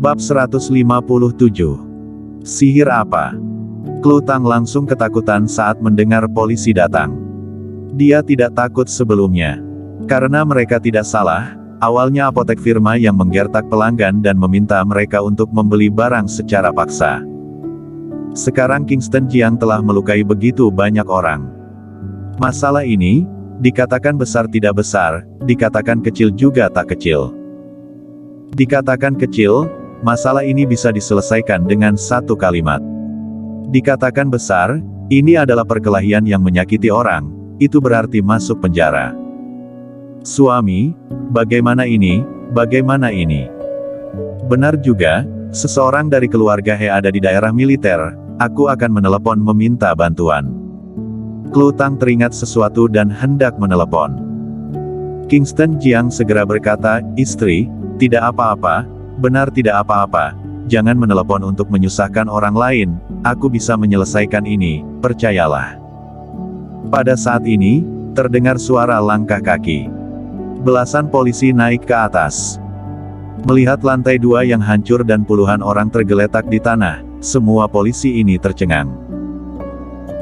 Bab 157. Sihir apa? Klu Tang langsung ketakutan saat mendengar polisi datang. Dia tidak takut sebelumnya. Karena mereka tidak salah, awalnya apotek firma yang menggertak pelanggan dan meminta mereka untuk membeli barang secara paksa. Sekarang Kingston Jiang telah melukai begitu banyak orang. Masalah ini, dikatakan besar tidak besar, dikatakan kecil juga tak kecil. Dikatakan kecil, masalah ini bisa diselesaikan dengan satu kalimat. Dikatakan besar, ini adalah perkelahian yang menyakiti orang, itu berarti masuk penjara. Suami, bagaimana ini, bagaimana ini? Benar juga, seseorang dari keluarga He ada di daerah militer, aku akan menelepon meminta bantuan. Klu Tang teringat sesuatu dan hendak menelepon. Kingston Jiang segera berkata, istri, tidak apa-apa, benar tidak apa-apa, jangan menelepon untuk menyusahkan orang lain, aku bisa menyelesaikan ini, percayalah. Pada saat ini, terdengar suara langkah kaki. Belasan polisi naik ke atas. Melihat lantai 2 yang hancur dan puluhan orang tergeletak di tanah, semua polisi ini tercengang.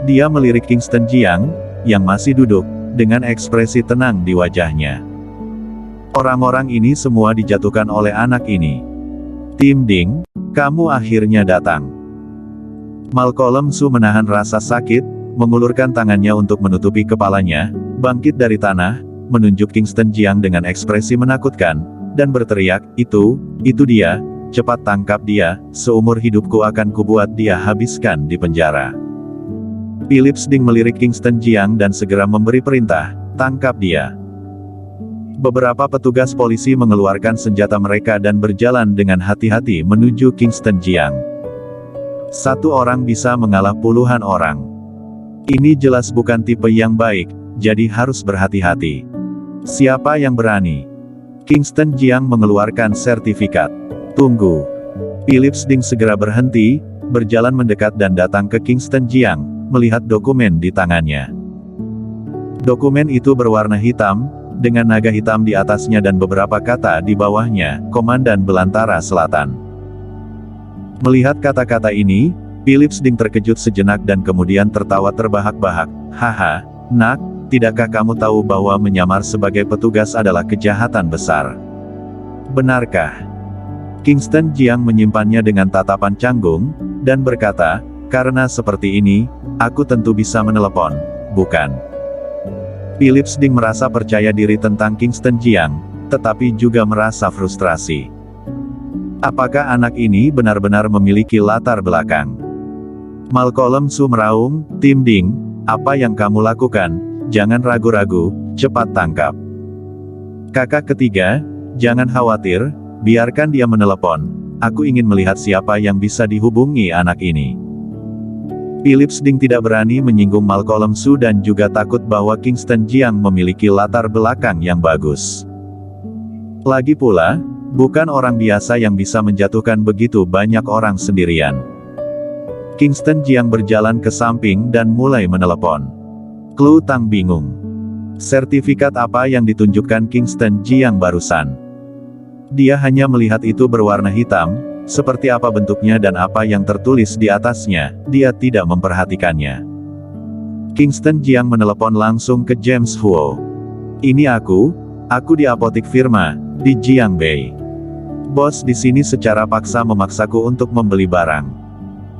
Dia melirik Kingston Jiang, yang masih duduk, dengan ekspresi tenang di wajahnya. Orang-orang ini semua dijatuhkan oleh anak ini. Tim Ding, kamu akhirnya datang. Malcolm Su menahan rasa sakit, mengulurkan tangannya untuk menutupi kepalanya, bangkit dari tanah, menunjuk Kingston Jiang dengan ekspresi menakutkan, dan berteriak, itu dia, cepat tangkap dia, seumur hidupku akan kubuat dia habiskan di penjara. Philips Ding melirik Kingston Jiang dan segera memberi perintah, tangkap dia. Beberapa petugas polisi mengeluarkan senjata mereka dan berjalan dengan hati-hati menuju Kingston Jiang. Satu orang bisa mengalah puluhan orang. Ini jelas bukan tipe yang baik, jadi harus berhati-hati. Siapa yang berani? Kingston Jiang mengeluarkan sertifikat. Tunggu. Philips Ding segera berhenti, berjalan mendekat dan datang ke Kingston Jiang, melihat dokumen di tangannya. Dokumen itu berwarna hitam, dengan naga hitam di atasnya dan beberapa kata di bawahnya, Komandan Belantara Selatan. Melihat kata-kata ini, Philips Ding terkejut sejenak dan kemudian tertawa terbahak-bahak, haha, nak, tidakkah kamu tahu bahwa menyamar sebagai petugas adalah kejahatan besar? Benarkah? Kingston Jiang menyimpannya dengan tatapan canggung, dan berkata, karena seperti ini, aku tentu bisa menelepon, bukan? Philips Ding merasa percaya diri tentang Kingston Jiang, tetapi juga merasa frustrasi. Apakah anak ini benar-benar memiliki latar belakang? Malcolm Su meraung, Tim Ding, apa yang kamu lakukan? Jangan ragu-ragu, cepat tangkap. Kakak ketiga, jangan khawatir, biarkan dia menelepon. Aku ingin melihat siapa yang bisa dihubungi anak ini. Philips Ding tidak berani menyinggung Malcolm Su dan juga takut bahwa Kingston Jiang memiliki latar belakang yang bagus. Lagi pula, bukan orang biasa yang bisa menjatuhkan begitu banyak orang sendirian. Kingston Jiang berjalan ke samping dan mulai menelepon. Klu Tang bingung. Sertifikat apa yang ditunjukkan Kingston Jiang barusan? Dia hanya melihat itu berwarna hitam, seperti apa bentuknya dan apa yang tertulis di atasnya, dia tidak memperhatikannya. Kingston Jiang menelepon langsung ke James Huo. Ini aku di apotik firma, di Jiangbei. Bos di sini secara paksa memaksaku untuk membeli barang.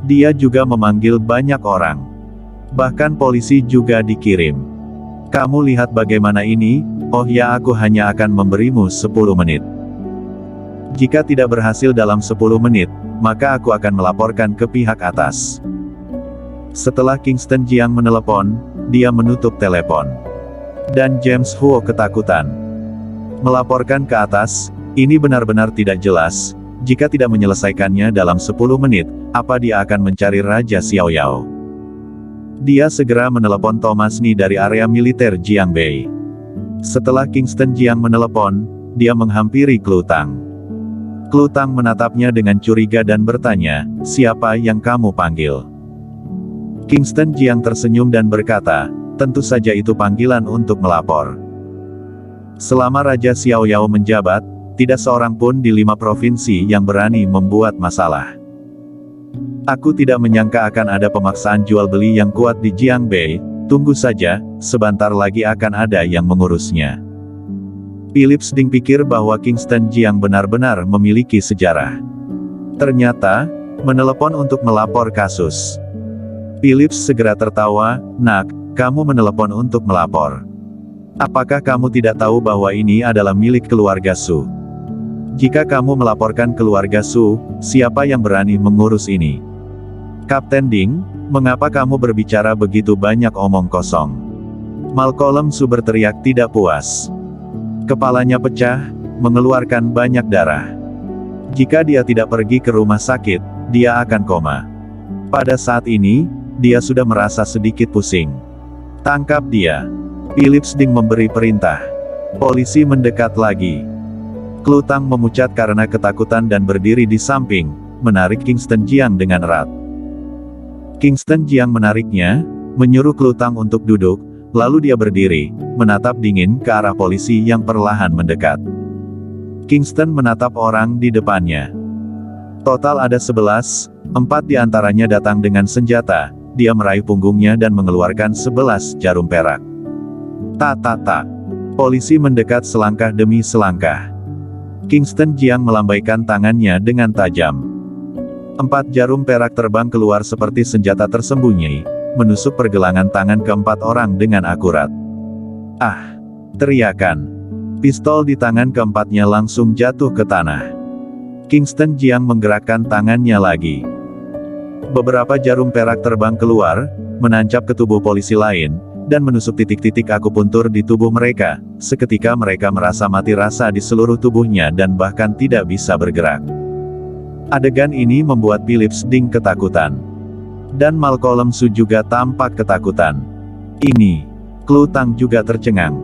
Dia juga memanggil banyak orang. Bahkan polisi juga dikirim. Kamu lihat bagaimana ini, oh ya aku hanya akan memberimu 10 menit. Jika tidak berhasil dalam 10 menit, maka aku akan melaporkan ke pihak atas. Setelah Kingston Jiang menelepon, dia menutup telepon. Dan James Huo ketakutan. Melaporkan ke atas, ini benar-benar tidak jelas, jika tidak menyelesaikannya dalam 10 menit, apa dia akan mencari Raja Xiaoyao. Dia segera menelepon Thomas Ni dari area militer Jiangbei. Setelah Kingston Jiang menelepon, dia menghampiri Klu Tang. Klu Tang menatapnya dengan curiga dan bertanya, siapa yang kamu panggil? Kingston Jiang tersenyum dan berkata, tentu saja itu panggilan untuk melapor. Selama Raja Xiaoyao menjabat, tidak seorang pun di 5 provinsi yang berani membuat masalah. Aku tidak menyangka akan ada pemaksaan jual beli yang kuat di Jiangbei, tunggu saja, sebentar lagi akan ada yang mengurusnya. Philips Ding pikir bahwa Kingston Jiang benar-benar memiliki sejarah. Ternyata, menelepon untuk melapor kasus. Philips segera tertawa, "Nak, kamu menelepon untuk melapor. Apakah kamu tidak tahu bahwa ini adalah milik keluarga Su? Jika kamu melaporkan keluarga Su, siapa yang berani mengurus ini?" "Kapten Ding, mengapa kamu berbicara begitu banyak omong kosong?" Malcolm Su berteriak tidak puas. Kepalanya pecah, mengeluarkan banyak darah. Jika dia tidak pergi ke rumah sakit, dia akan koma. Pada saat ini, dia sudah merasa sedikit pusing. "Tangkap dia." Philips Ding memberi perintah. Polisi mendekat lagi. Klutang memucat karena ketakutan dan berdiri di samping, menarik Kingston Jiang dengan erat. Kingston Jiang menariknya, menyuruh Klutang untuk duduk, lalu dia berdiri, menatap dingin ke arah polisi yang perlahan mendekat. Kingston menatap orang di depannya. Total ada 11, 4 diantaranya datang dengan senjata. Dia meraih punggungnya dan mengeluarkan 11 jarum perak. Tak. Polisi mendekat selangkah demi selangkah. Kingston Jiang melambaikan tangannya dengan tajam. 4 jarum perak terbang keluar seperti senjata tersembunyi, menusuk pergelangan tangan keempat orang dengan akurat. "Ah!" teriakan. Pistol di tangan keempatnya langsung jatuh ke tanah. Kingston Jiang menggerakkan tangannya lagi. Beberapa jarum perak terbang keluar, menancap ke tubuh polisi lain, dan menusuk titik-titik akupuntur di tubuh mereka. Seketika mereka merasa mati rasa di seluruh tubuhnya dan bahkan tidak bisa bergerak. Adegan ini membuat Philips Ding ketakutan. Dan Malcolm Su juga tampak ketakutan. Klutang juga tercengang.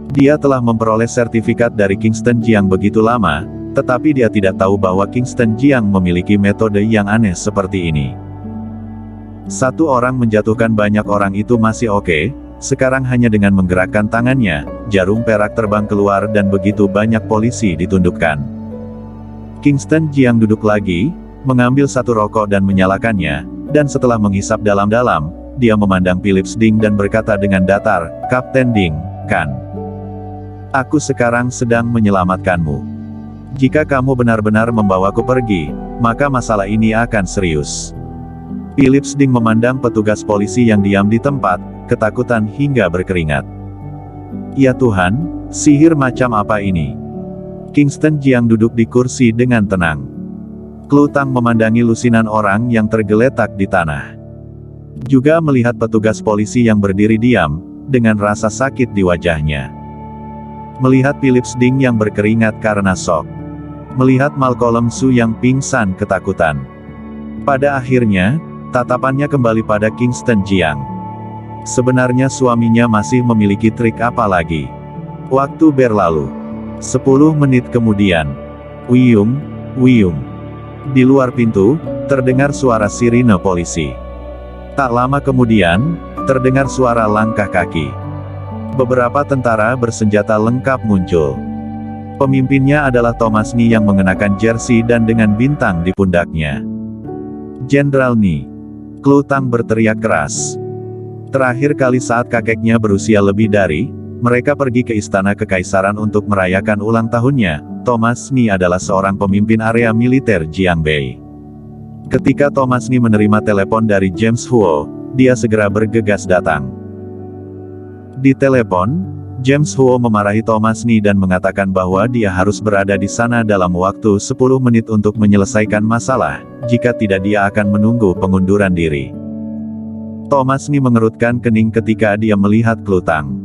Dia telah memperoleh sertifikat dari Kingston Jiang begitu lama, tetapi dia tidak tahu bahwa Kingston Jiang memiliki metode yang aneh seperti ini. Satu orang menjatuhkan banyak orang itu masih oke, sekarang hanya dengan menggerakkan tangannya, jarum perak terbang keluar dan begitu banyak polisi ditundukkan. Kingston Jiang duduk lagi, mengambil satu rokok dan menyalakannya, dan setelah menghisap dalam-dalam, dia memandang Philips Ding dan berkata dengan datar, "Kapten Ding, kan? Aku sekarang sedang menyelamatkanmu. Jika kamu benar-benar membawaku pergi, maka masalah ini akan serius." Philips Ding memandang petugas polisi yang diam di tempat, ketakutan hingga berkeringat. "Ya Tuhan, sihir macam apa ini?" Kingston Jiang duduk di kursi dengan tenang. Klutang memandangi lusinan orang yang tergeletak di tanah. Juga melihat petugas polisi yang berdiri diam, dengan rasa sakit di wajahnya. Melihat Philips Ding yang berkeringat karena shock. Melihat Malcolm Su yang pingsan ketakutan. Pada akhirnya, tatapannya kembali pada Kingston Jiang. Sebenarnya suaminya masih memiliki trik apa lagi? Waktu berlalu. 10 menit kemudian. Wiyung. Di luar pintu, terdengar suara sirine polisi. Tak lama kemudian, terdengar suara langkah kaki. Beberapa tentara bersenjata lengkap muncul. Pemimpinnya adalah Thomas Ni yang mengenakan jersey dan dengan bintang di pundaknya. "Jenderal Ni!" Klutang berteriak keras. Terakhir kali saat kakeknya berusia lebih dari, mereka pergi ke istana kekaisaran untuk merayakan ulang tahunnya. Thomas Ni adalah seorang pemimpin area militer Jiangbei. Ketika Thomas Ni menerima telepon dari James Huo, dia segera bergegas datang. Di telepon, James Huo memarahi Thomas Ni dan mengatakan bahwa dia harus berada di sana dalam waktu 10 menit untuk menyelesaikan masalah, jika tidak dia akan menunggu pengunduran diri. Thomas Ni mengerutkan kening ketika dia melihat Klutang.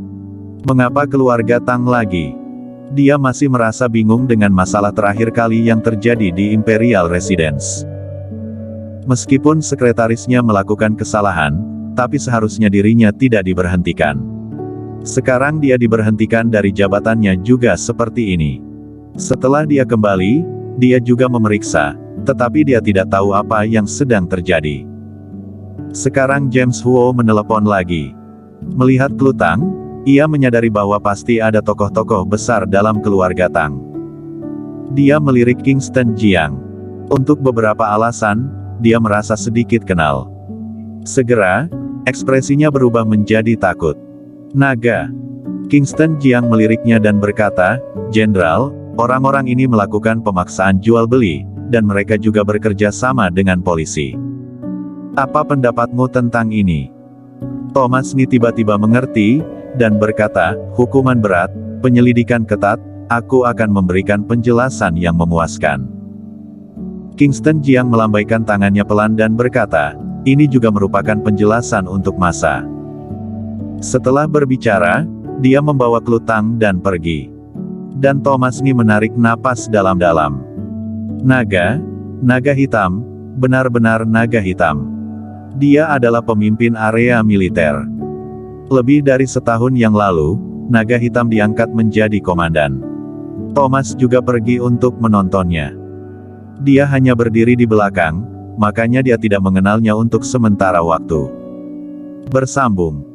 Mengapa keluarga Tang lagi? Dia masih merasa bingung dengan masalah terakhir kali yang terjadi di Imperial Residence. Meskipun sekretarisnya melakukan kesalahan, tapi seharusnya dirinya tidak diberhentikan. Sekarang dia diberhentikan dari jabatannya juga seperti ini. Setelah dia kembali, dia juga memeriksa, tetapi dia tidak tahu apa yang sedang terjadi. Sekarang James Huo menelepon lagi. Melihat Klutang, ia menyadari bahwa pasti ada tokoh-tokoh besar dalam keluarga Tang. Dia melirik Kingston Jiang. Untuk beberapa alasan, dia merasa sedikit kenal. Segera, ekspresinya berubah menjadi takut. Naga. Kingston Jiang meliriknya dan berkata, "Jenderal, orang-orang ini melakukan pemaksaan jual beli, dan mereka juga bekerja sama dengan polisi. Apa pendapatmu tentang ini?" Thomas Ni tiba-tiba mengerti, dan berkata, "Hukuman berat, penyelidikan ketat, aku akan memberikan penjelasan yang memuaskan." Kingston Jiang melambaikan tangannya pelan dan berkata, "Ini juga merupakan penjelasan untuk masa." Setelah berbicara, dia membawa Klutang dan pergi. Dan Thomas Ni menarik napas dalam-dalam. Naga hitam, benar-benar naga hitam. Dia adalah pemimpin area militer. Lebih dari setahun yang lalu, naga hitam diangkat menjadi komandan. Thomas juga pergi untuk menontonnya. Dia hanya berdiri di belakang, makanya dia tidak mengenalnya untuk sementara waktu. Bersambung.